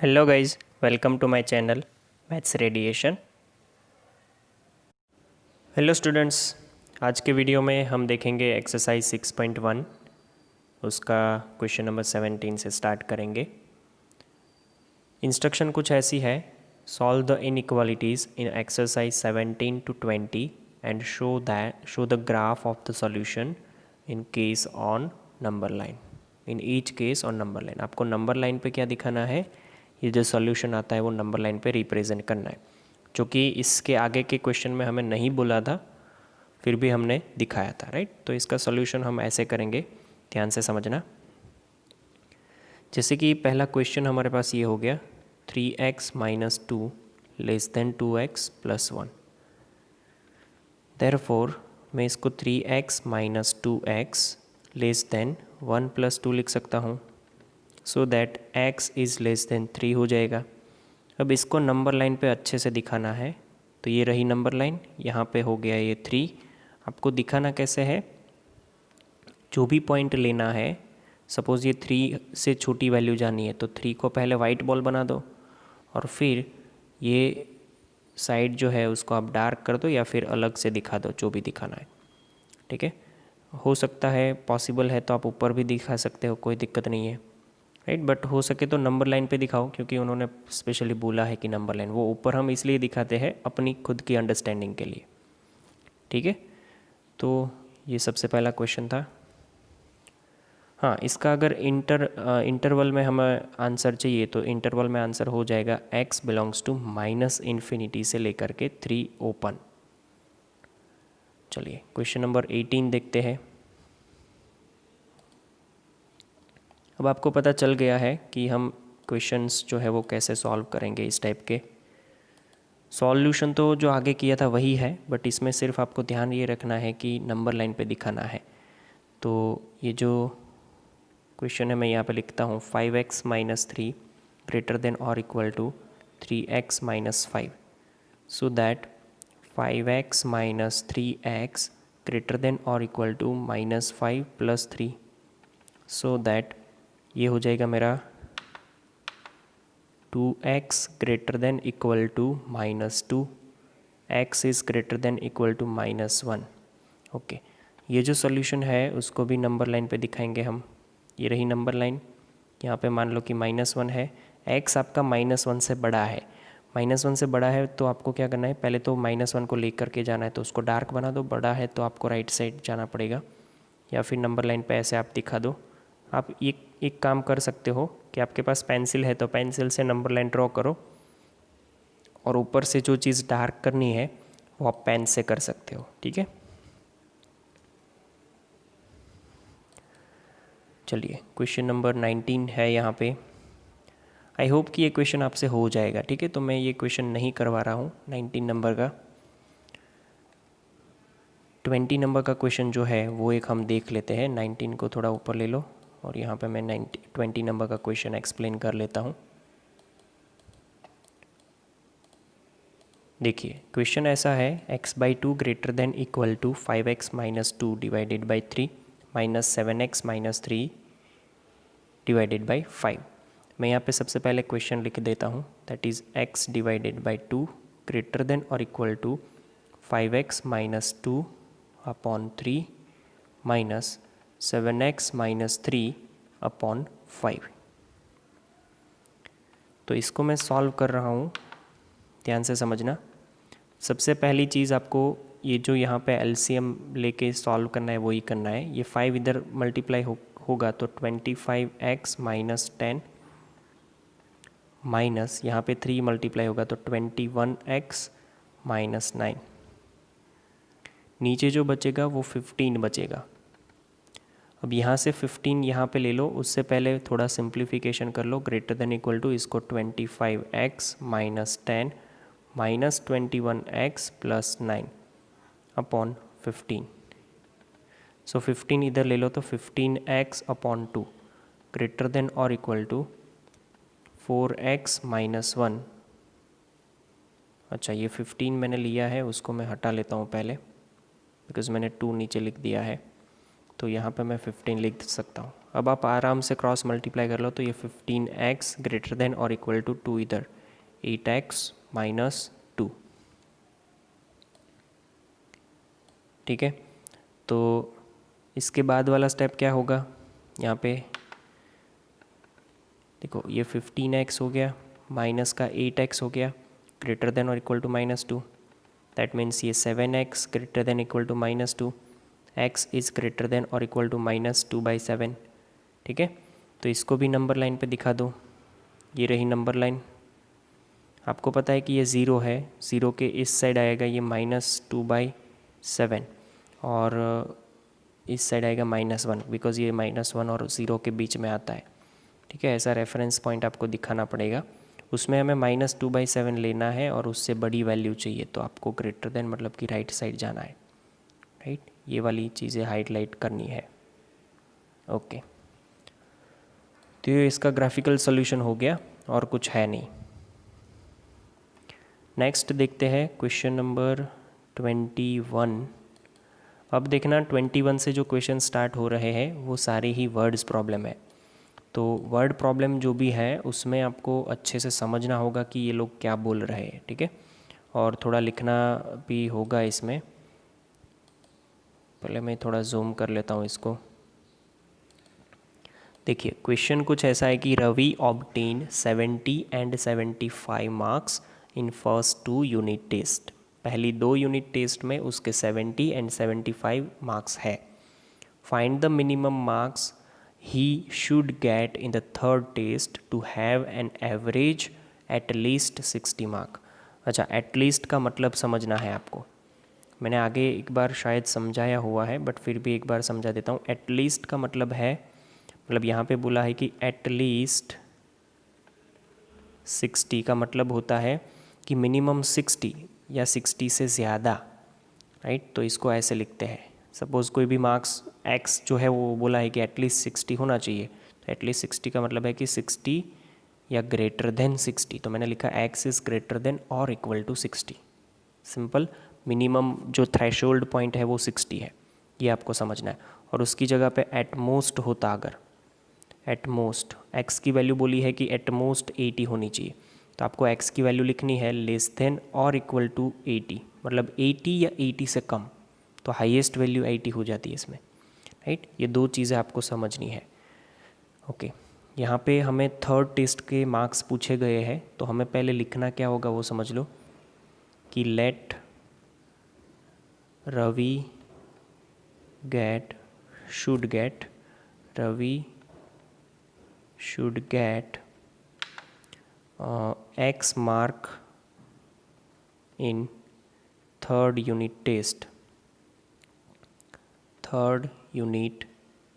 Hello guys, welcome to my channel maths radiation. Hello students, आज के video में हम देखेंगे एक्सरसाइज 6.1, उसका क्वेश्चन नंबर 17 से स्टार्ट करेंगे। इंस्ट्रक्शन कुछ ऐसी है: solve the inequalities in exercise 17 to 20 and show the graph of the solution in case on number line, in each case on number line. आपको नंबर लाइन पे क्या दिखाना है, ये जो सॉल्यूशन आता है वो नंबर लाइन पे रिप्रेजेंट करना है, जो कि इसके आगे के क्वेश्चन में हमें नहीं बोला था, फिर भी हमने दिखाया था, राइट। तो इसका सॉल्यूशन हम ऐसे करेंगे, ध्यान से समझना। जैसे कि पहला क्वेश्चन हमारे पास ये हो गया 3x - 2 < 2x + 1। देयरफॉर मैं इसको 3x - 2x < 1 + 2 लिख सकता हूँ, सो दैट x इज़ < 3 हो जाएगा। अब इसको नंबर लाइन पे अच्छे से दिखाना है, तो ये रही नंबर लाइन, यहाँ पे हो गया ये 3। आपको दिखाना कैसे है, जो भी पॉइंट लेना है, सपोज़ ये 3 से छोटी वैल्यू जानी है तो 3 को पहले वाइट बॉल बना दो, और फिर ये साइड जो है उसको आप डार्क कर दो या फिर अलग से दिखा दो, जो भी दिखाना है, ठीक है। हो सकता है, पॉसिबल है तो आप ऊपर भी दिखा सकते हो, कोई दिक्कत नहीं है, राइट। बट हो सके तो नंबर लाइन पे दिखाओ, क्योंकि उन्होंने स्पेशली बोला है कि नंबर लाइन, वो ऊपर हम इसलिए दिखाते हैं अपनी खुद की अंडरस्टैंडिंग के लिए, ठीक है। तो ये सबसे पहला क्वेश्चन था। हाँ, इसका अगर इंटरवल में हमें आंसर चाहिए तो इंटरवल में आंसर हो जाएगा x बिलोंग्स टू -∞ से लेकर के 3 ओपन। चलिए क्वेश्चन नंबर 18 देखते हैं। अब आपको पता चल गया है कि हम क्वेश्चंस जो है वो कैसे सॉल्व करेंगे। इस टाइप के सॉल्यूशन तो जो आगे किया था वही है, बट इसमें सिर्फ आपको ध्यान ये रखना है कि नंबर लाइन पे दिखाना है। तो ये जो क्वेश्चन है मैं यहाँ पे लिखता हूँ 5x - 3 > 3x - 5, so that 5x - 3x > -5 + 3, so that ये हो जाएगा मेरा 2x > -2, x इज़ > -1। ओके, ये जो सॉल्यूशन है उसको भी नंबर लाइन पे दिखाएंगे हम। ये रही नंबर लाइन, यहाँ पे मान लो कि -1 है, x आपका -1 से बड़ा है। -1 से बड़ा है तो आपको क्या करना है, पहले तो -1 को लेकर के जाना है, तो उसको डार्क बना दो। बड़ा है तो आपको राइट साइड जाना पड़ेगा, या फिर नंबर लाइन पे ऐसे आप दिखा दो। आप एक काम कर सकते हो कि आपके पास पेंसिल है तो पेंसिल से नंबर लाइन ड्रॉ करो, और ऊपर से जो चीज़ डार्क करनी है वो आप पेन से कर सकते हो, ठीक है। चलिए क्वेश्चन नंबर 19 है यहाँ पे। आई होप कि ये क्वेश्चन आपसे हो जाएगा, ठीक है। तो मैं ये क्वेश्चन नहीं करवा रहा हूँ 19 नंबर का। 20 नंबर का क्वेश्चन जो है वो एक हम देख लेते हैं। 19 को थोड़ा ऊपर ले लो, और यहाँ पे मैं 20 नंबर का क्वेश्चन एक्सप्लेन कर लेता हूँ। देखिए क्वेश्चन ऐसा है, x/2 > 5x - 2 / 3 - 7x - 3 / 5। मैं यहाँ पे सबसे पहले क्वेश्चन लिख देता हूँ, that is x / 2 > 5x - 2 / 3 - 7x - 3 / 5। तो इसको मैं सॉल्व कर रहा हूँ, ध्यान से समझना। सबसे पहली चीज़ आपको ये जो यहाँ पे एलसीएम लेके सॉल्व करना है वही करना है। ये 5 इधर मल्टीप्लाई होगा तो 25x - 10 माइनस यहाँ पे 3 मल्टीप्लाई होगा तो 21x - 9। नीचे जो बचेगा वो 15 बचेगा। अब यहाँ से 15 यहाँ पे ले लो, उससे पहले थोड़ा सिंप्लीफिकेशन कर लो। > इसको 25x - 10 - 21x + 9 / 15। सो 15 इधर ले लो तो 15x / 2 > 4x - 1। अच्छा, ये 15 मैंने लिया है, उसको मैं हटा लेता हूँ पहले, बिकॉज मैंने 2 नीचे लिख दिया है। तो यहाँ पे मैं 15 लिख सकता हूँ। अब आप आराम से क्रॉस मल्टीप्लाई कर लो, तो ये 15x ग्रेटर देन और इक्वल टू 2 इधर 8x माइनस 2। ठीक है, तो इसके बाद वाला स्टेप क्या होगा, यहाँ पे देखो ये 15x हो गया माइनस का 8x हो गया ग्रेटर देन और इक्वल टू -2। दैट मीन्स ये 7x greater than equal to -2, x is greater than और इक्वल टू -2/7। ठीक है, तो इसको भी नंबर लाइन पे दिखा दो। ये रही नंबर लाइन। आपको पता है कि ये ज़ीरो है, ज़ीरो के इस साइड आएगा ये -2/7 और इस साइड आएगा -1, बिकॉज ये -1 और ज़ीरो के बीच में आता है। ठीक है, ऐसा रेफरेंस पॉइंट आपको दिखाना पड़ेगा। उसमें हमें -2/7 लेना है और उससे बड़ी वैल्यू चाहिए, तो आपको ग्रेटर देन मतलब कि राइट साइड जाना है। राइट, ये वाली चीज़ें हाईलाइट करनी है। ओके, तो ये इसका ग्राफिकल सॉल्यूशन हो गया और कुछ है नहीं। नेक्स्ट देखते हैं क्वेश्चन नंबर 21। अब देखना 21 से जो क्वेश्चन स्टार्ट हो रहे हैं वो सारे ही वर्ड्स प्रॉब्लम है। तो वर्ड प्रॉब्लम जो भी है उसमें आपको अच्छे से समझना होगा कि ये लोग क्या बोल रहे हैं। ठीक है, और थोड़ा लिखना भी होगा इसमें। पहले मैं थोड़ा जूम कर लेता हूँ इसको। देखिए क्वेश्चन कुछ ऐसा है कि Ravi obtain 70 and 75 marks in first 2 unit test. पहली 2 यूनिट टेस्ट में उसके 70 एंड 75 मार्क्स है। Find the minimum marks he should get in the third test to have an average at least 60 mark. अच्छा, at least का मतलब समझना है आपको। मैंने आगे एक बार शायद समझाया हुआ है, बट फिर भी एक बार समझा देता हूँ। at least का मतलब है, मतलब यहाँ पे बोला है कि at least 60 का मतलब होता है कि मिनिमम 60 या 60 से ज़्यादा। राइट, तो इसको ऐसे लिखते हैं। सपोज़ कोई भी मार्क्स x जो है वो बोला है कि एटलीस्ट 60 होना चाहिए, तो एटलीस्ट 60 का मतलब है कि 60 या ग्रेटर देन 60। तो मैंने लिखा x इज़ ग्रेटर देन और इक्वल टू 60। सिंपल, मिनिमम जो थ्रेशोल्ड पॉइंट है वो 60 है, ये आपको समझना है। और उसकी जगह पे एट मोस्ट होता, अगर एट मोस्ट x की वैल्यू बोली है कि एट मोस्ट 80 होनी चाहिए, तो आपको x की वैल्यू लिखनी है लेस देन और इक्वल टू 80, मतलब 80 या 80 से कम। तो हाईएस्ट वैल्यू 80 हो जाती है इसमें। राइट, ये दो चीज़ें आपको समझनी है। ओके, यहाँ पे हमें थर्ड टेस्ट के मार्क्स पूछे गए हैं, तो हमें पहले लिखना क्या होगा वो समझ लो कि let Ravi should get x mark in third unit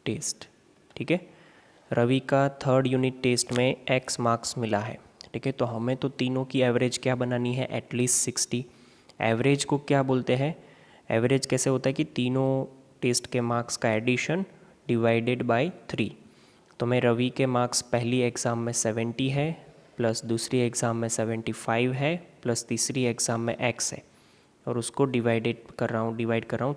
test. ठीक है, रवि का थर्ड यूनिट टेस्ट में x मार्क्स मिला है। ठीक है, तो हमें तो तीनों की एवरेज क्या बनानी है, एटलीस्ट 60। एवरेज को क्या बोलते हैं, एवरेज कैसे होता है कि तीनों टेस्ट के मार्क्स का एडिशन डिवाइडेड बाय 3। तो मैं रवि के मार्क्स पहली एग्ज़ाम में 70 है, प्लस दूसरी एग्ज़ाम में 75 है, प्लस तीसरी एग्ज़ाम में x है, और उसको डिवाइड कर रहा हूँ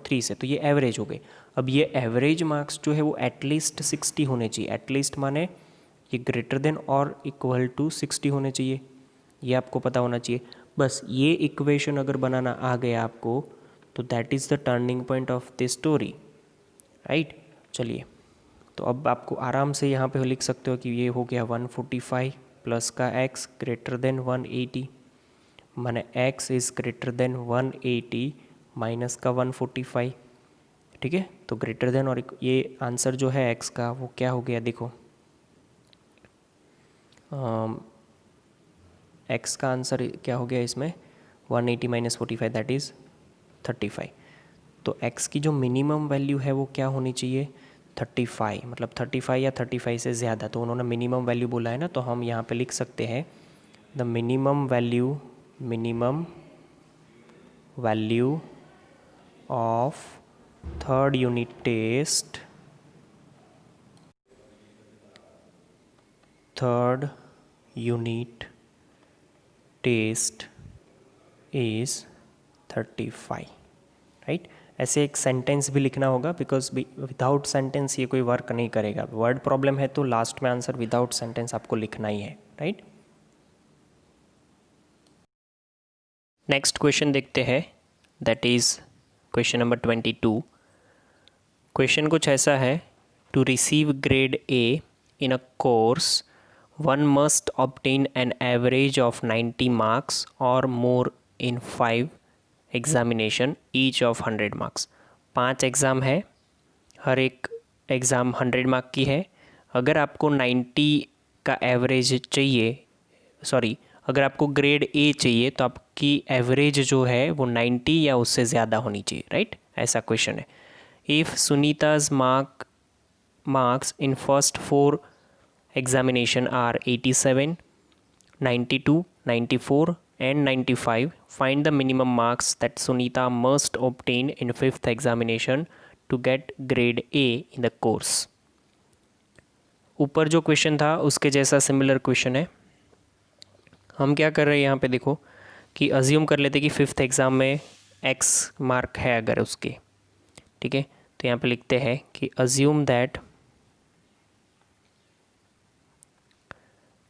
3 से, तो ये एवरेज हो गई। अब ये एवरेज मार्क्स जो है वो एटलीस्ट 60 होने चाहिए। एटलीस्ट माने ये ग्रेटर देन और इक्वल टू 60 होने चाहिए, ये आपको पता होना चाहिए। बस ये इक्वेशन अगर बनाना आ गया आपको, तो that is the turning point of this story. Right, चलिए, तो अब आपको आराम से यहाँ पे लिख सकते हो कि ये हो गया 145 प्लस का x ग्रेटर देन 180, माने x is greater then 180 minus का 145। ठीक है, तो ग्रेटर देन और ये आंसर जो है x का वो क्या हो गया, देखो x का आंसर क्या हो गया इसमें, 180 माइनस 45 दैट इज़ 35। तो x की जो मिनिमम वैल्यू है वो क्या होनी चाहिए, 35, मतलब 35 या 35 से ज़्यादा। तो उन्होंने मिनिमम वैल्यू बोला है ना, तो हम यहाँ पे लिख सकते हैं the minimum value of third unit test is 35। Right, ऐसे एक सेंटेंस भी लिखना होगा, बिकॉज विदाउट सेंटेंस ये कोई वर्क नहीं करेगा। वर्ड प्रॉब्लम है तो लास्ट में आंसर विदाउट सेंटेंस आपको लिखना ही है, राइट। नेक्स्ट क्वेश्चन देखते हैं, that is question number 22। Question कुछ ऐसा है, to receive grade A in a course one must obtain an average of 90 marks or more in 5 examination each of 100 marks। 5 exam है, हर एक एग्ज़ाम 100 मार्क की है। अगर आपको 90 का एवरेज चाहिए, अगर आपको ग्रेड ए चाहिए तो आपकी एवरेज जो है वो 90 या उससे ज़्यादा होनी चाहिए, राइट। ऐसा क्वेश्चन है। If Sunita's marks in first 4 examination are 87, 92, 94 and 95, find the minimum marks that Sunita must obtain in 5th examination to get grade A in the course। ऊपर जो क्वेश्चन था उसके जैसा सिमिलर क्वेश्चन है। हम क्या कर रहे हैं यहाँ पे, देखो कि अज्यूम कर लेते कि 5th एग्ज़ाम में x मार्क है अगर उसके, ठीक है। तो यहाँ पे लिखते हैं कि assume that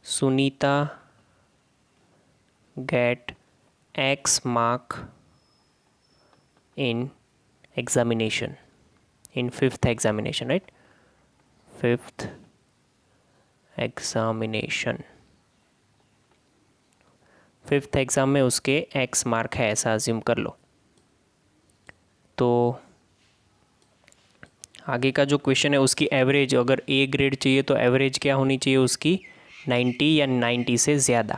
Sunita get X mark in examination, in 5th examination, right? 5th examination, 5th exam में उसके X मार्क है, ऐसा अज्यूम कर लो। तो आगे का जो क्वेश्चन है उसकी एवरेज, अगर ए ग्रेड चाहिए तो एवरेज क्या होनी चाहिए उसकी, 90 या 90 से ज़्यादा,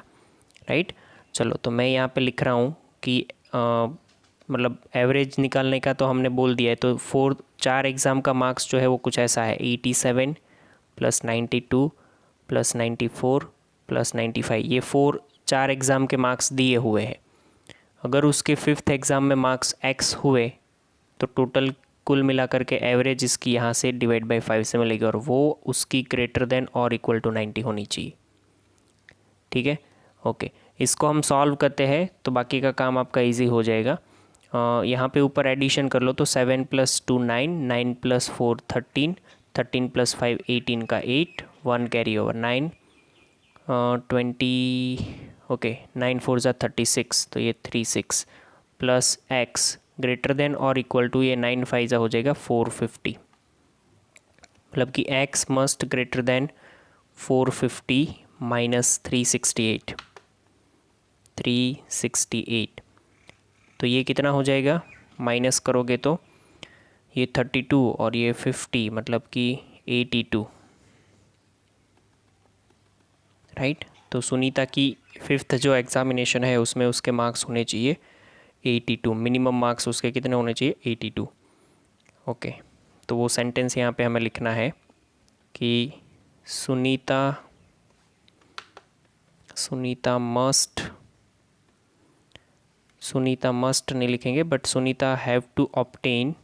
राइट। चलो तो मैं यहाँ पे लिख रहा हूँ कि मतलब एवरेज निकालने का तो हमने बोल दिया है। तो 4 एग्ज़ाम का मार्क्स जो है वो कुछ ऐसा है, 87 + 92 + 94 + 95, ये 4 एग्ज़ाम के मार्क्स दिए हुए हैं। अगर उसके 5th एग्ज़ाम में मार्क्स x हुए तो टोटल कुल मिला करके एवरेज इसकी यहाँ से डिवाइड बाई 5 से मिलेगी, और वो उसकी ग्रेटर देन और इक्वल टू 90 होनी चाहिए, ठीक है। ओके, इसको हम सॉल्व करते हैं तो बाकी का काम आपका इजी हो जाएगा। यहाँ पे ऊपर एडिशन कर लो तो 7 + 2 9, 9 + 4 13, 13 + 5 18 का 8, 1 कैरी ओवर 9, 20, ओके 9 4 ज़ा 36, तो ये 36 प्लस x ग्रेटर देन और इक्वल टू, ये 9 5 ज़ा हो जाएगा 450, मतलब कि x must greater than 450 minus 368, 368। तो ये कितना हो जाएगा, माइनस करोगे तो ये 32 और ये 50, मतलब कि 82, राइट। तो सुनीता की 5th जो एग्ज़ामिनेशन है उसमें उसके मार्क्स होने चाहिए 82, मिनिमम मार्क्स उसके कितने होने चाहिए, 82। ओके, तो वो सेंटेंस यहाँ पे हमें लिखना है कि सुनीता मस्ट नहीं लिखेंगे, but Sunita have to obtain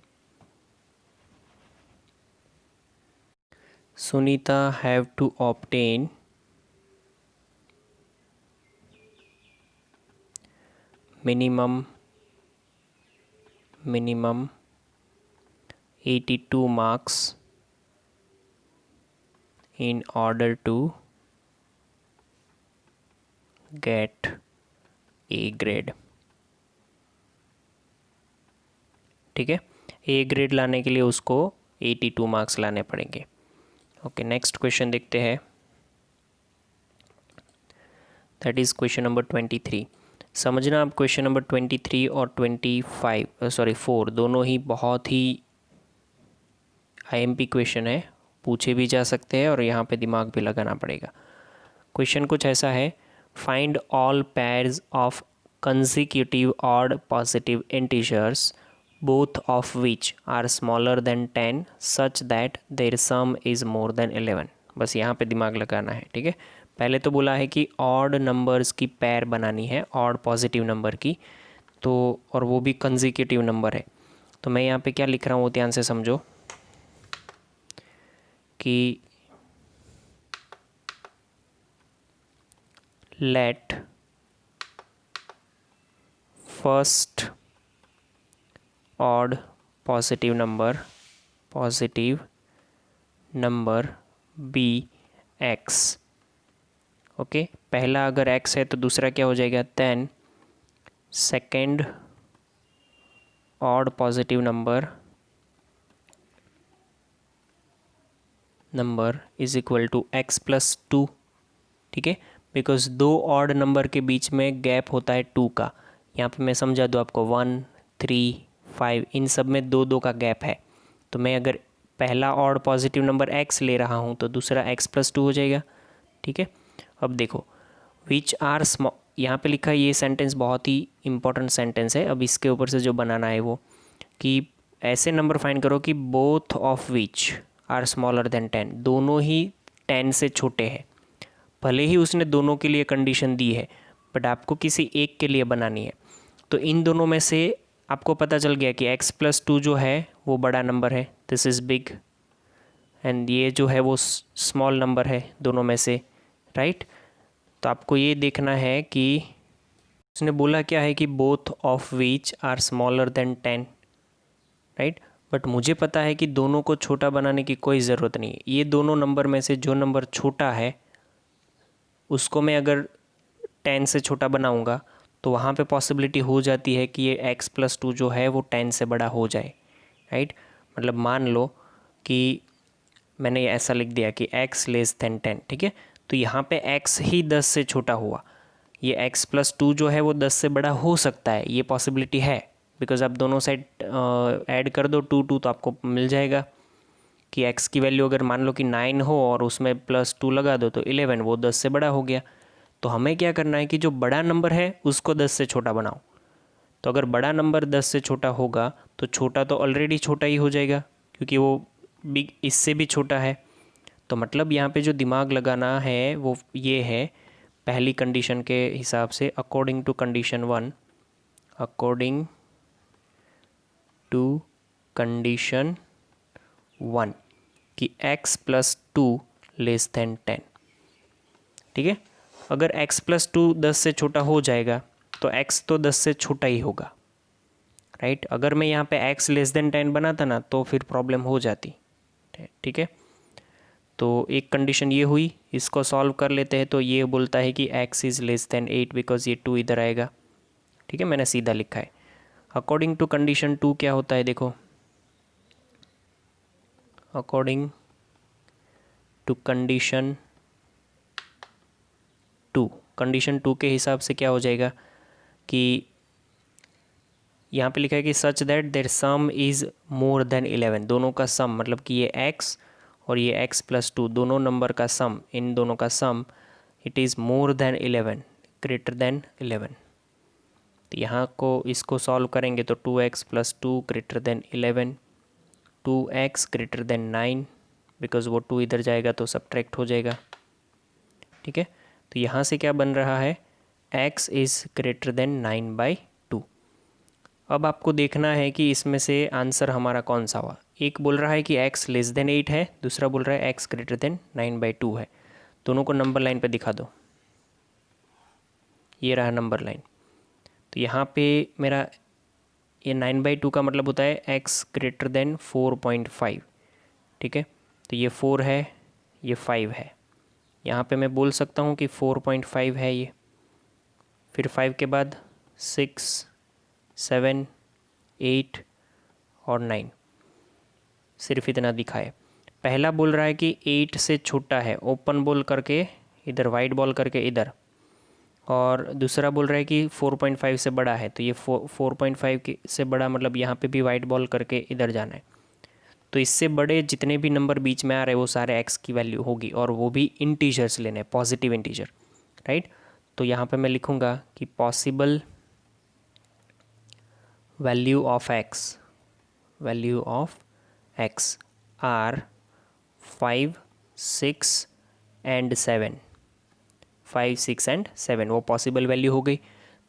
minimum 82 marks in order to get A grade, ठीक है। A ग्रेड लाने के लिए उसको 82 मार्क्स लाने पड़ेंगे। ओके, नेक्स्ट क्वेश्चन देखते हैं, दैट इज़ क्वेश्चन नंबर 23। समझना आप, क्वेश्चन नंबर 23 और 4 दोनों ही बहुत ही IMP क्वेश्चन है, पूछे भी जा सकते हैं और यहाँ पे दिमाग भी लगाना पड़ेगा। क्वेश्चन कुछ ऐसा है, find all pairs of consecutive odd positive integers both of which are smaller than 10 such that their sum is more than 11। बस यहाँ पे दिमाग लगाना है, ठीक है। पहले तो बोला है कि ऑड नंबर्स की पेयर बनानी है, ऑड पॉजिटिव नंबर की, तो और वो भी कंसेक्यूटिव नंबर है। तो मैं यहाँ पे क्या लिख रहा हूँ वो ध्यान से समझो कि let first odd positive number be x. Okay, पहला अगर एक्स है तो दूसरा क्या हो जाएगा, then second odd positive number is equal to x plus two. ठीक है, बिकॉज दो ऑड नंबर के बीच में गैप होता है 2 का। यहाँ पे मैं समझा दूँ आपको, 1, 3, 5 इन सब में 2 का गैप है। तो मैं अगर पहला ऑड पॉजिटिव नंबर x ले रहा हूँ तो दूसरा x प्लस 2 हो जाएगा। ठीक है, अब देखो विच आर स्मॉल, यहाँ पे लिखा है, ये सेंटेंस बहुत ही इंपॉर्टेंट सेंटेंस है। अब इसके ऊपर से जो बनाना है वो कि ऐसे नंबर फाइंड करो कि both of which are smaller than 10, दोनों ही 10 से छोटे हैं। भले ही उसने दोनों के लिए कंडीशन दी है, बट आपको किसी एक के लिए बनानी है। तो इन दोनों में से आपको पता चल गया कि x प्लस 2 जो है वो बड़ा नंबर है, दिस इज़ बिग, एंड ये जो है वो स्मॉल नंबर है दोनों में से, राइट। तो आपको ये देखना है कि उसने बोला क्या है कि both of which are smaller than 10, right. But मुझे पता है कि दोनों को छोटा बनाने की कोई ज़रूरत नहीं है। ये दोनों नंबर में से जो नंबर छोटा है उसको मैं अगर 10 से छोटा बनाऊंगा तो वहाँ पे पॉसिबिलिटी हो जाती है कि ये x प्लस 2 जो है वो 10 से बड़ा हो जाए, राइट। मतलब मान लो कि मैंने ऐसा लिख दिया कि x लेस देन 10, ठीक है। तो यहाँ पे x ही 10 से छोटा हुआ, ये x प्लस 2 जो है वो 10 से बड़ा हो सकता है, ये पॉसिबिलिटी है। बिकॉज आप दोनों साइड ऐड कर दो 2 2 तो आपको मिल जाएगा कि x की वैल्यू अगर मान लो कि 9 हो और उसमें प्लस 2 लगा दो तो 11, वो 10 से बड़ा हो गया। तो हमें क्या करना है कि जो बड़ा नंबर है उसको 10 से छोटा बनाओ। तो अगर बड़ा नंबर 10 से छोटा होगा तो छोटा तो ऑलरेडी छोटा ही हो जाएगा, क्योंकि वो बिग इससे भी छोटा है। तो मतलब यहाँ पे जो दिमाग लगाना है वो ये है, पहली कंडीशन के हिसाब से अकॉर्डिंग टू कंडीशन 1 कि x प्लस 2 लेस देन 10। ठीक है, अगर x प्लस 2 10 से छोटा हो जाएगा तो x तो 10 से छोटा ही होगा, राइट। अगर मैं यहाँ पे x लेस देन 10 बनाता ना तो फिर प्रॉब्लम हो जाती। ठीक है, तो एक कंडीशन ये हुई, इसको सॉल्व कर लेते हैं। तो ये बोलता है कि x is less then 8 because ये 2 इधर आएगा। ठीक है, मैंने सीधा लिखा है। अकॉर्डिंग टू कंडीशन 2 क्या होता है, देखो अकॉर्डिंग टू कंडीशन 2 के हिसाब से क्या हो जाएगा कि यहाँ पे लिखा है कि such that their sum is more than 11, दोनों का सम मतलब कि ये x और ये x प्लस 2 दोनों नंबर का सम, इन दोनों का sum it is more than 11, greater than 11। तो यहाँ को इसको सॉल्व करेंगे तो 2x plus 2 greater than 11, 2x greater than 9, because वो 2 इधर जाएगा तो सब्ट्रैक्ट हो जाएगा। ठीक है, तो यहाँ से क्या बन रहा है, x इज़ ग्रेटर देन 9/2। अब आपको देखना है कि इसमें से आंसर हमारा कौन सा हुआ। एक बोल रहा है कि x लेस देन 8 है, दूसरा बोल रहा है x ग्रेटर देन 9/2 है। दोनों को नंबर लाइन पे दिखा दो, ये रहा नंबर लाइन। तो यहाँ पे मेरा ये 9/2 का मतलब होता है x ग्रेटर देन 4.5। ठीक है, तो ये 4 है, ये 5 है। यहाँ पे मैं बोल सकता हूँ कि 4.5 है ये, फिर 5 के बाद 6, 7, 8 और 9, सिर्फ इतना दिखा है। पहला बोल रहा है कि 8 से छोटा है, ओपन बॉल करके इधर, वाइड बॉल करके इधर, और दूसरा बोल रहा है कि 4.5 से बड़ा है। तो ये 4.5 से बड़ा मतलब यहाँ पे भी वाइड बॉल करके इधर जाना है। तो इससे बड़े जितने भी नंबर बीच में आ रहे हैं वो सारे x की वैल्यू होगी, और वो भी इंटीजर्स लेने, पॉजिटिव इंटीजर, राइट। तो यहाँ पे मैं लिखूँगा कि possible value of x are 5, 6 and 7, 5, 6 and 7, वो पॉसिबल वैल्यू हो गई।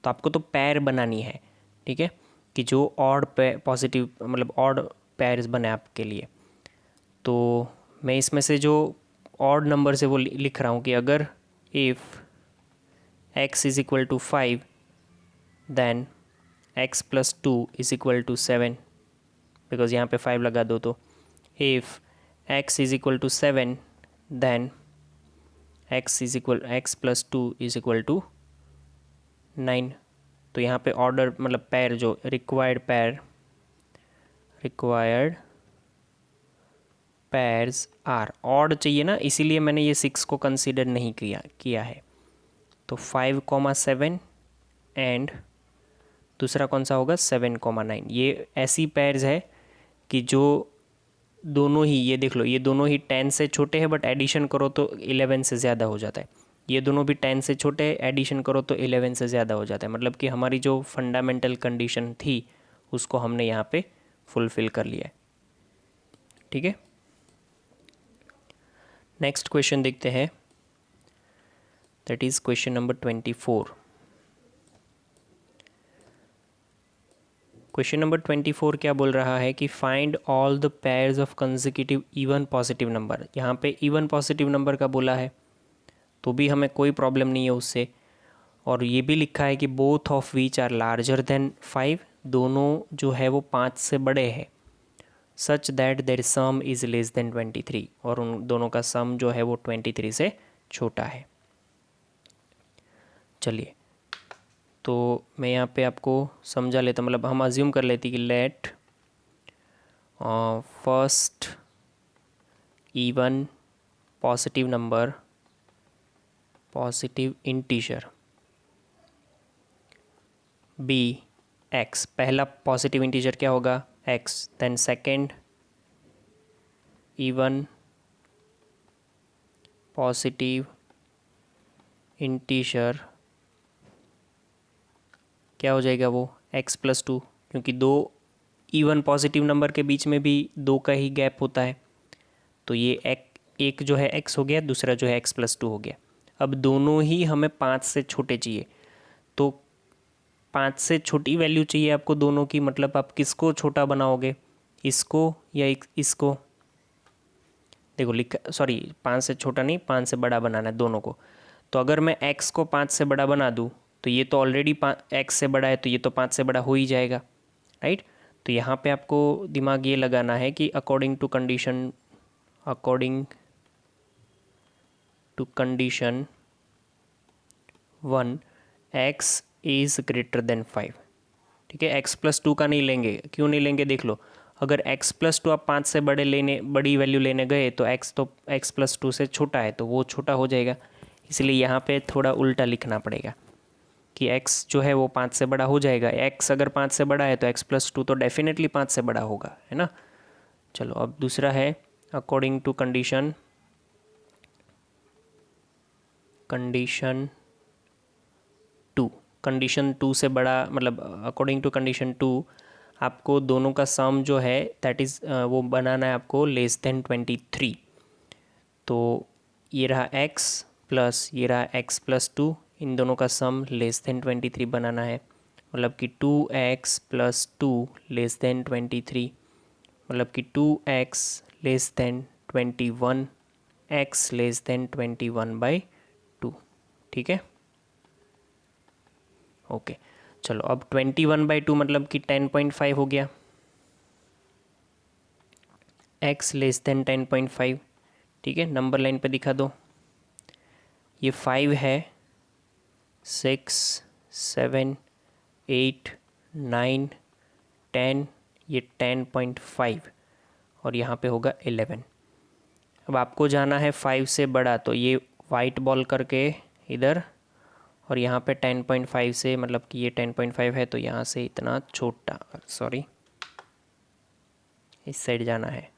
तो आपको तो पैर बनानी है, ठीक है, कि जो ऑड पॉजिटिव मतलब ऑड पैर्स बने आपके लिए। तो मैं इसमें से जो ऑड नंबर से वो लिख रहा हूँ कि अगर if x is equal to 5 then x plus 2 is equal to 7, because यहाँ पे 5 लगा दो तो if x is equal to 7 then x plus 2 is equal to 9। तो यहाँ पे ऑर्डर मतलब पैर जो रिक्वायर्ड पैर्स आर ऑड चाहिए ना, इसीलिए मैंने ये 6 को कंसीडर नहीं किया है। तो 5,7 एंड दूसरा कौन सा होगा 7,9। ये ऐसी पैर्स है कि जो दोनों ही, ये देख लो, ये दोनों ही 10 से छोटे हैं बट एडिशन करो तो 11 से ज़्यादा हो जाता है। ये दोनों भी 10 से छोटे हैं, एडिशन करो तो 11 से ज़्यादा हो जाता है। मतलब कि हमारी जो फंडामेंटल कंडीशन थी उसको हमने यहाँ पे फुलफ़िल कर लिया है। ठीक है, नेक्स्ट क्वेश्चन देखते हैं, that is question number 24। Question number 24 क्या बोल रहा है कि find all the pairs of consecutive even positive number. यहाँ पे इवन पॉजिटिव नंबर का बोला है तो भी हमें कोई प्रॉब्लम नहीं है उससे, और ये भी लिखा है कि both of which are larger than 5, दोनों जो है वो 5 से बड़े हैं, such that their sum is less than 23, और उन दोनों का सम जो है वो 23 से छोटा है। चलिए, तो मैं यहाँ पे आपको समझा लेता, मतलब हम अज्यूम कर लेते कि let first even positive number, positive integer be x. पहला पॉजिटिव इंटीजर क्या होगा x, then second even positive integer क्या हो जाएगा वो x प्लस 2, क्योंकि दो इवन पॉजिटिव नंबर के बीच में भी 2 का ही गैप होता है। तो ये एक जो है x हो गया, दूसरा जो है x प्लस 2 हो गया। अब दोनों ही हमें 5 से छोटे चाहिए, तो 5 से छोटी वैल्यू चाहिए आपको दोनों की। मतलब आप किसको छोटा बनाओगे, इसको या इसको? देखो लिखा, सॉरी 5 से छोटा नहीं, 5 से बड़ा बनाना है दोनों को। तो अगर मैं x को 5 से बड़ा बना दूँ तो ये तो ऑलरेडी x से बड़ा है, तो ये तो 5 से बड़ा हो ही जाएगा, राइट। तो यहाँ पे आपको दिमाग ये लगाना है कि according to condition 1 x is greater than 5। ठीक है, x प्लस 2 का नहीं लेंगे। क्यों नहीं लेंगे, देख लो, अगर x प्लस 2 आप 5 से बड़ी वैल्यू लेने गए तो x प्लस 2 से छोटा है, तो वो छोटा हो जाएगा। इसलिए यहाँ पे थोड़ा उल्टा लिखना पड़ेगा कि x जो है वो 5 से बड़ा हो जाएगा। x अगर 5 से बड़ा है तो x प्लस 2 तो डेफिनेटली 5 से बड़ा होगा, है ना। चलो, अब दूसरा है अकॉर्डिंग टू कंडीशन 2। कंडीशन 2 से बड़ा, मतलब अकॉर्डिंग टू कंडीशन 2 आपको दोनों का सम जो है दैट इज़ वो बनाना है आपको लेस देन 23। तो ये रहा x प्लस ये रहा x प्लस 2, इन दोनों का सम लेस देन 23 बनाना है। मतलब कि 2x प्लस 2 लेस देन 23, मतलब कि 2x less than 21, x less then 21/2। ठीक है, ओके। चलो, अब 21/2 मतलब कि 10.5 हो गया, x लेस देन 10.5। ठीक है, नंबर लाइन पे दिखा दो, ये 5 है, 6, 7, 8, 9, 10, ये 10.5 और यहाँ पे होगा 11। अब आपको जाना है 5 से बड़ा, तो ये वाइट बॉल करके इधर, और यहाँ पे 10.5 से, मतलब कि ये 10.5 है तो यहाँ से इतना छोटा, सॉरी इस साइड जाना है।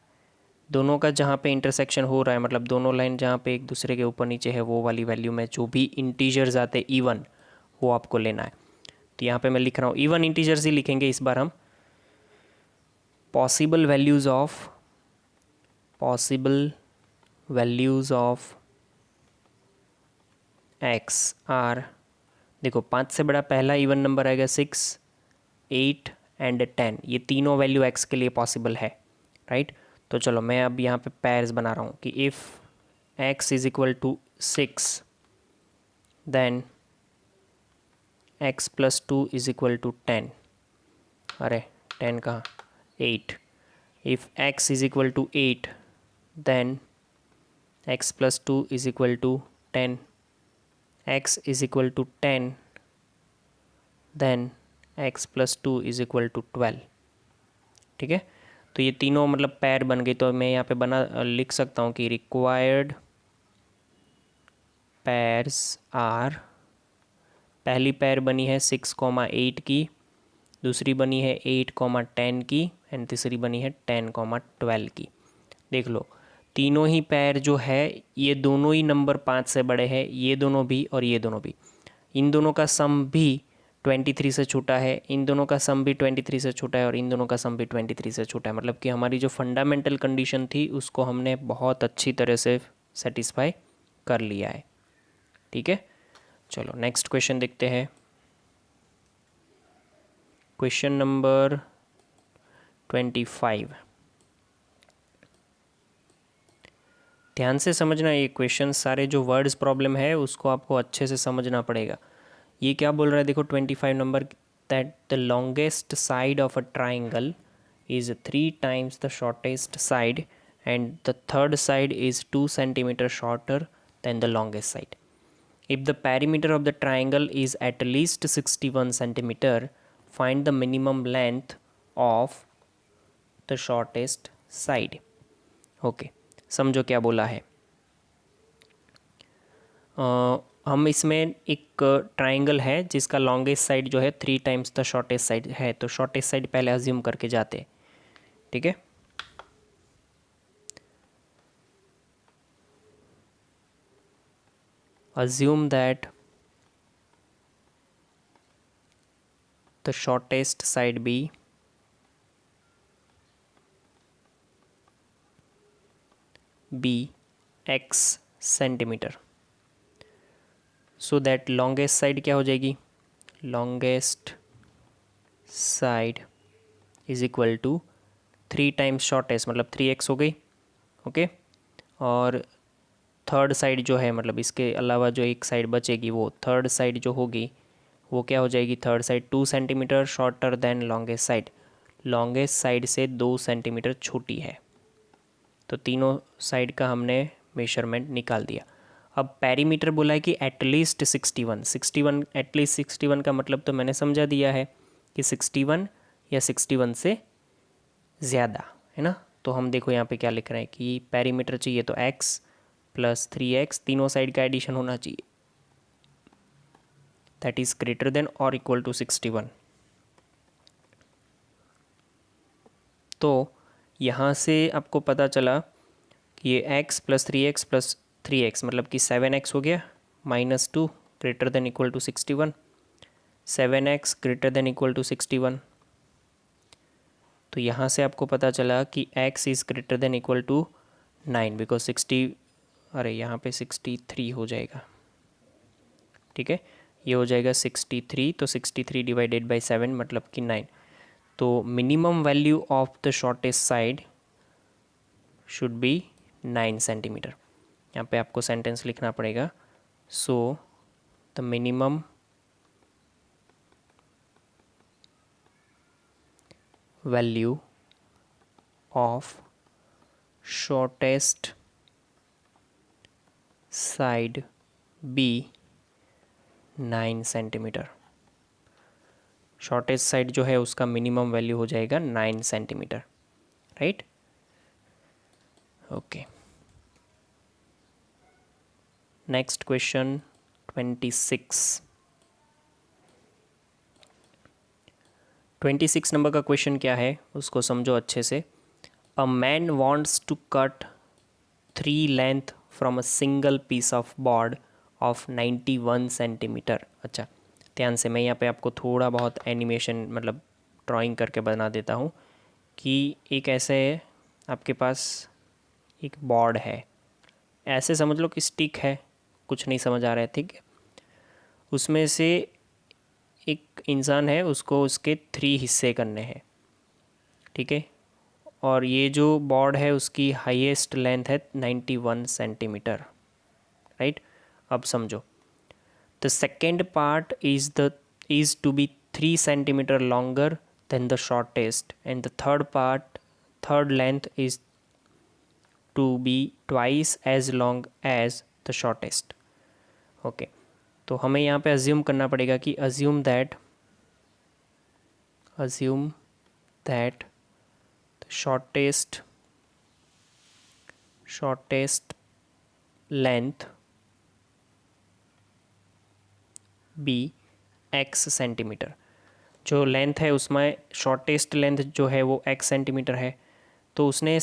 दोनों का जहाँ पे इंटरसेक्शन हो रहा है, मतलब दोनों लाइन जहाँ पे एक दूसरे के ऊपर नीचे है, वो वाली वैल्यू में जो भी इंटीजर्स आते इवन, वो आपको लेना है। तो यहाँ पे मैं लिख रहा हूँ इवन इंटीजर्स ही लिखेंगे इस बार हम। Possible values of x are, देखो 5 से बड़ा पहला इवन नंबर आएगा 6, 8 एंड 10, ये तीनों वैल्यू x के लिए पॉसिबल है, राइट। तो चलो, मैं अब यहाँ पे पैर्स बना रहा हूँ कि if x is equal to 6 then x plus 2 is equal to 10। अरे 10 कहाँ, 8। If x is equal to 8, then x plus 2 is equal to 10. x is equal to 10, then x plus 2 is equal to 12. ठीक है, तो ये तीनों मतलब पैर बन गई। तो मैं यहाँ पे लिख सकता हूँ कि रिक्वायर्ड पैर्स आर, पहली पैर बनी है 6,8 की, दूसरी बनी है 8,10 की, एंड तीसरी बनी है 10,12 की। देख लो, तीनों ही पैर जो है ये दोनों ही नंबर 5 से बड़े हैं, ये दोनों भी और ये दोनों भी। इन दोनों का सम भी 23 से छोटा है, इन दोनों का सम भी 23 से छोटा है, और इन दोनों का सम भी 23 से छोटा है। मतलब कि हमारी जो फंडामेंटल कंडीशन थी उसको हमने बहुत अच्छी तरह से सेटिस्फाई कर लिया है। ठीक है, चलो नेक्स्ट क्वेश्चन देखते हैं। Question number 25। ध्यान से समझना, ये क्वेश्चन सारे जो वर्ड्स प्रॉब्लम है उसको आपको अच्छे से समझना पड़ेगा। ये क्या बोल रहा है, देखो 25 number, that the longest side of a triangle is 3 times the shortest side and the third side is 2 centimeter shorter than the longest side. If the perimeter of the triangle is at least 61 centimeter, find the minimum length of the shortest side. Okay, समझो क्या बोला है। हम इसमें एक triangle है जिसका longest side जो है 3 times द शॉर्टेस्ट साइड है, तो शॉर्टेस्ट साइड पहले अज्यूम करके जाते हैं। ठीक है, assume that the shortest side be x centimetre, so that longest side क्या हो जाएगी, longest side is equal to 3 times shortest, मतलब 3x हो गई। ओके, और थर्ड साइड जो है, मतलब इसके अलावा जो एक साइड बचेगी वो थर्ड साइड जो होगी वो क्या हो जाएगी, third side 2 centimeter shorter than longest side, longest side से 2 centimeter छोटी है। तो तीनों साइड का हमने मेजरमेंट निकाल दिया। अब पेरीमीटर बोला है कि एटलीस्ट 61 एटलीस्ट 61 का मतलब तो मैंने समझा दिया है कि 61 या 61 से ज़्यादा, है ना। तो हम देखो यहाँ पे क्या लिख रहे हैं कि पेरीमीटर चाहिए तो x प्लस 3x, तीनों साइड का एडिशन होना चाहिए, दैट इज़ ग्रेटर देन और इक्वल टू 61। तो यहाँ से आपको पता चला कि ये x प्लस 3x मतलब कि 7x हो गया, -2 greater than equal to 61, 7x greater than equal to 61। तो यहाँ से आपको पता चला कि x is greater than equal to 9 because यहाँ पे 63 हो जाएगा। ठीक है, ये हो जाएगा 63, तो 63 डिवाइडेड बाई 7 मतलब कि 9। तो minimum value of the shortest side should be 9 centimeter। यहाँ पे आपको सेंटेंस लिखना पड़ेगा, so the minimum value of shortest side be 9 centimeter। Shortest side जो है उसका मिनिमम वैल्यू हो जाएगा 9 centimeter, right. Okay, next question 26 number का क्वेश्चन क्या है उसको समझो अच्छे से। A man wants to cut 3 length from a single piece of board of 91 centimeter। अच्छा, ध्यान से मैं यहाँ पे आपको थोड़ा बहुत एनिमेशन मतलब ड्राइंग करके बना देता हूँ कि एक ऐसे आपके पास एक बोर्ड है, ऐसे समझ लो कि स्टिक है, कुछ नहीं समझ आ रहा है, ठीक है। उसमें से एक इंसान है, उसको उसके 3 हिस्से करने हैं, ठीक है। और ये जो बोर्ड है उसकी हाईएस्ट लेंथ है 91 centimeter, राइट। अब समझो, the second part is to be 3 centimeter longer than the shortest and the third part third length is to be twice as long as the shortest. Okay, तो हमें यहाँ पे assume करना पड़ेगा कि assume that shortest length be x centimetre. जो length है उसमें शॉर्टेस्ट लेंथ जो है वो x सेंटीमीटर है, तो उसने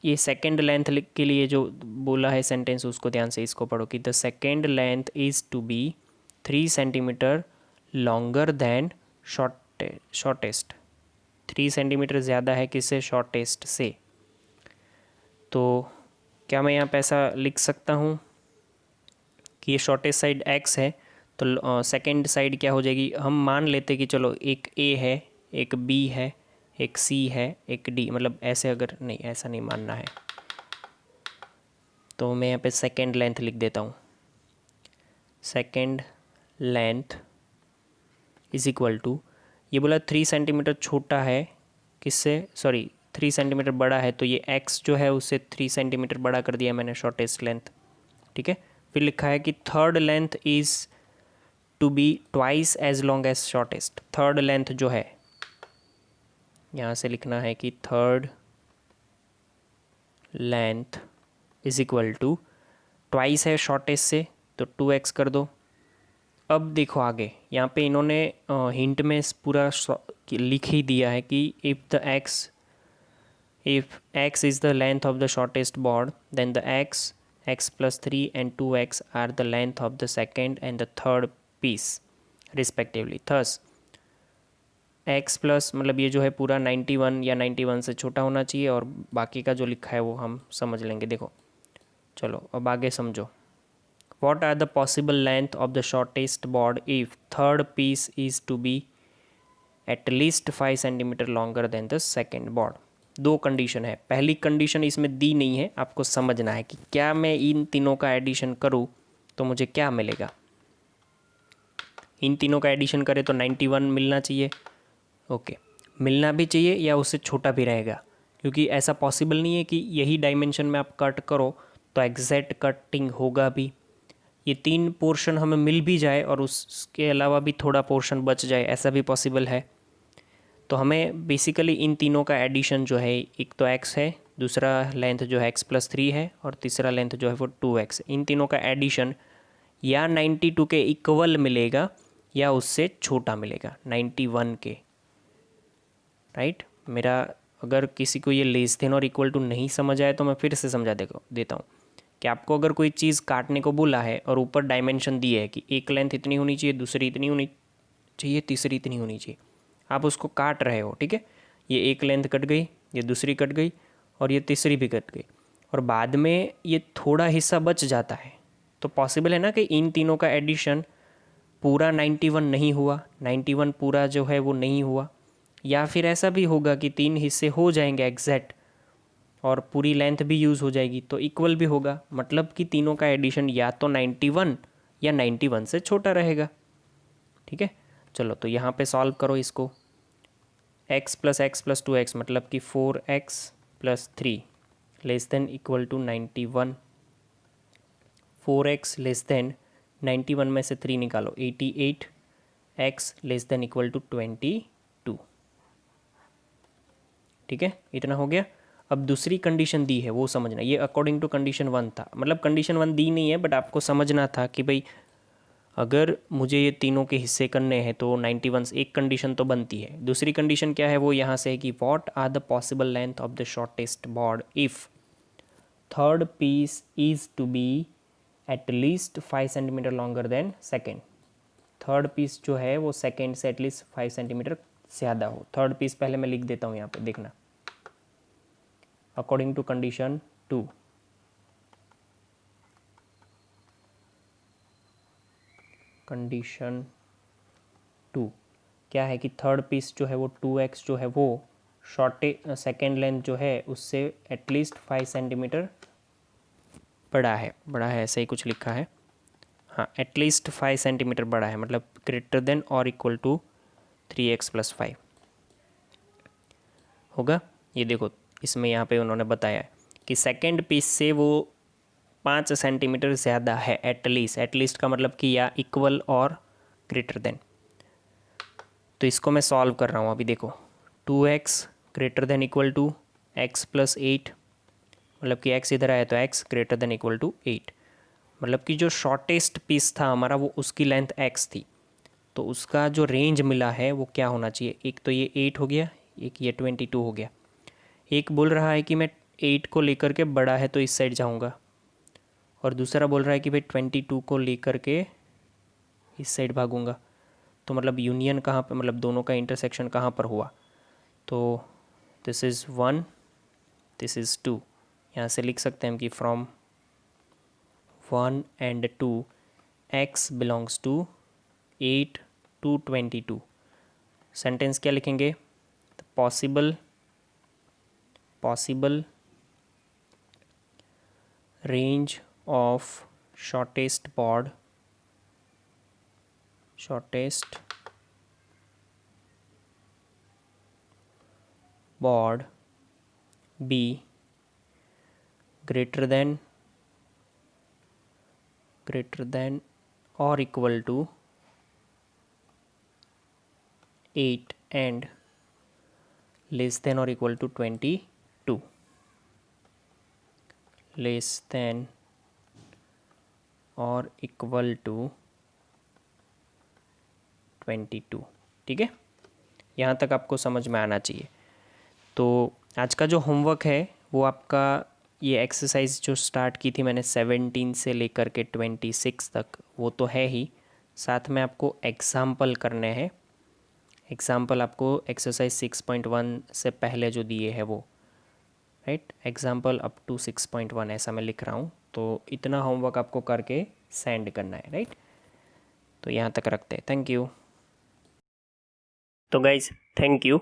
ये सेकेंड लेंथ के लिए जो बोला है सेंटेंस उसको ध्यान से इसको पढ़ो कि the second length is to be 3 centimetre longer than shortest. 3 centimetre ज़्यादा है किससे? शॉर्टेस्ट से। तो क्या मैं यहाँ पे ऐसा लिख सकता हूँ कि ये शॉर्टेस्ट साइड x है, तो सेकेंड साइड क्या हो जाएगी? हम मान लेते कि चलो एक a है, एक b है, एक C है, एक D, मतलब ऐसे अगर नहीं, ऐसा नहीं मानना है तो मैं यहाँ पे सेकेंड लेंथ लिख देता हूँ। Second length is equal to, ये बोला 3 सेंटीमीटर छोटा है किससे? सॉरी 3 सेंटीमीटर बड़ा है, तो ये x जो है उससे 3 सेंटीमीटर बड़ा कर दिया मैंने शॉर्टेस्ट लेंथ। ठीक है, फिर लिखा है कि third length is to be twice as long as shortest. Third length जो है यहाँ से लिखना है कि third length is equal to twice है शॉर्टेस्ट से, तो 2x कर दो। अब देखो आगे यहाँ पे इन्होंने हिंट में पूरा लिख ही दिया है कि if x is the length of the shortest board then the x plus 3 and 2x are the length of the second and the third piece respectively. Thus x plus मतलब ये जो है पूरा 91 या 91 से छोटा होना चाहिए, और बाकी का जो लिखा है वो हम समझ लेंगे। देखो चलो अब आगे समझो। What are the possible length of the shortest board if third piece is to be at least 5 centimeter longer than the second board? दो कंडीशन है। पहली कंडीशन इसमें दी नहीं है, आपको समझना है कि क्या मैं इन तीनों का एडिशन करूं तो मुझे क्या मिलेगा। इन तीनों का एडिशन करें तो 91 मिलना चाहिए। ओके, मिलना भी चाहिए या उससे छोटा भी रहेगा, क्योंकि ऐसा पॉसिबल नहीं है कि यही डायमेंशन में आप कट करो तो एग्जैक्ट कटिंग होगा भी। ये 3 पोर्शन हमें मिल भी जाए और उसके अलावा भी थोड़ा पोर्शन बच जाए, ऐसा भी पॉसिबल है। तो हमें बेसिकली इन तीनों का एडिशन जो है, एक तो x है, दूसरा लेंथ जो है x+3 है, और तीसरा लेंथ जो है वो 2x। इन तीनों का एडिशन या 92 के इक्वल मिलेगा या उससे छोटा मिलेगा 91 के। राइट, मेरा अगर किसी को ये लेस देन और इक्वल टू नहीं समझ आए तो मैं फिर से समझा देता हूँ कि आपको अगर कोई चीज़ काटने को बोला है और ऊपर डायमेंशन दिए है कि एक लेंथ इतनी होनी चाहिए, दूसरी इतनी होनी चाहिए, तीसरी इतनी होनी चाहिए, आप उसको काट रहे हो। ठीक है, ये एक लेंथ कट गई, ये दूसरी कट गई और ये तीसरी भी कट गई, और बाद में ये थोड़ा हिस्सा बच जाता है, तो पॉसिबल है ना कि इन तीनों का एडिशन पूरा 91 नहीं हुआ, 91 पूरा जो है वो नहीं हुआ, या फिर ऐसा भी होगा कि 3 हिस्से हो जाएंगे एग्जैक्ट और पूरी लेंथ भी यूज़ हो जाएगी तो इक्वल भी होगा। मतलब कि तीनों का एडिशन या तो 91 या 91 से छोटा रहेगा। ठीक है, चलो तो यहाँ पे सॉल्व करो इसको। x + 2x मतलब कि 4x + 3 less than equal to 91। 4x less than 91 में से 3 निकालो 88, x less than equal to 22। ठीक है, इतना हो गया। अब दूसरी कंडीशन दी है वो समझना, ये अकॉर्डिंग टू कंडीशन 1 था, मतलब कंडीशन 1 दी नहीं है बट आपको समझना था कि भाई अगर मुझे ये तीनों के हिस्से करने हैं तो 91 एक कंडीशन तो बनती है। दूसरी कंडीशन क्या है वो यहाँ से है कि what are the possible length of the shortest board if third piece is to be at least 5 centimetre longer than second. Third piece जो है वो सेकेंड से एटलीस्ट 5 सेंटीमीटर ज़्यादा हो। थर्ड पीस पहले मैं लिख देता हूँ यहाँ पे, देखना। अकॉर्डिंग टू कंडीशन 2, कंडीशन 2 क्या है कि थर्ड पीस जो है वो 2x जो है वो सेकेंड लेंथ जो है उससे एटलीस्ट 5 सेंटीमीटर बड़ा है, ऐसे ही कुछ लिखा है। हाँ, एटलीस्ट 5 सेंटीमीटर बड़ा है, मतलब ग्रेटर देन और इक्वल टू 3x + 5 होगा। ये देखो इसमें यहाँ पे उन्होंने बताया है कि सेकंड पीस से वो 5 सेंटीमीटर ज़्यादा है एटलीस्ट का मतलब कि या इक्वल और ग्रेटर देन। तो इसको मैं सॉल्व कर रहा हूँ अभी। देखो 2x greater than equal to x plus 8, मतलब कि x इधर आया तो x greater than equal to 8, मतलब कि जो शॉर्टेस्ट पीस था हमारा वो उसकी लेंथ x थी, तो उसका जो रेंज मिला है वो क्या होना चाहिए। एक तो ये 8 हो गया, एक ये 22 हो गया। एक बोल रहा है कि मैं 8 को लेकर के बड़ा है तो इस साइड जाऊंगा, और दूसरा बोल रहा है कि भाई 22 को लेकर के इस साइड भागूंगा। तो मतलब यूनियन कहाँ पे, मतलब दोनों का इंटरसेक्शन कहाँ पर हुआ। तो दिस इज़ 1, दिस इज़ 2। यहाँ से लिख सकते हैं हम कि from 1 and 2 x belongs to 8 to 22। Sentence क्या लिखेंगे, possible range of shortest board be greater than or equal to 8 and less than or equal to 22, less than or equal to 22। ठीक है, यहाँ तक आपको समझ में आना चाहिए। तो आज का जो होमवर्क है वो आपका, ये एक्सरसाइज जो स्टार्ट की थी मैंने 17 से लेकर के 26 तक, वो तो है ही, साथ में आपको एग्ज़ाम्पल करने हैं। एग्ज़ाम्पल आपको एक्सरसाइज 6.1 से पहले जो दिए हैं वो, राइट, एग्ज़ाम्पल अप टू 6.1 ऐसा मैं लिख रहा हूँ। तो इतना होमवर्क आपको करके सेंड करना है, राइट। तो यहाँ तक रखते हैं, थैंक यू। तो गाइज थैंक यू।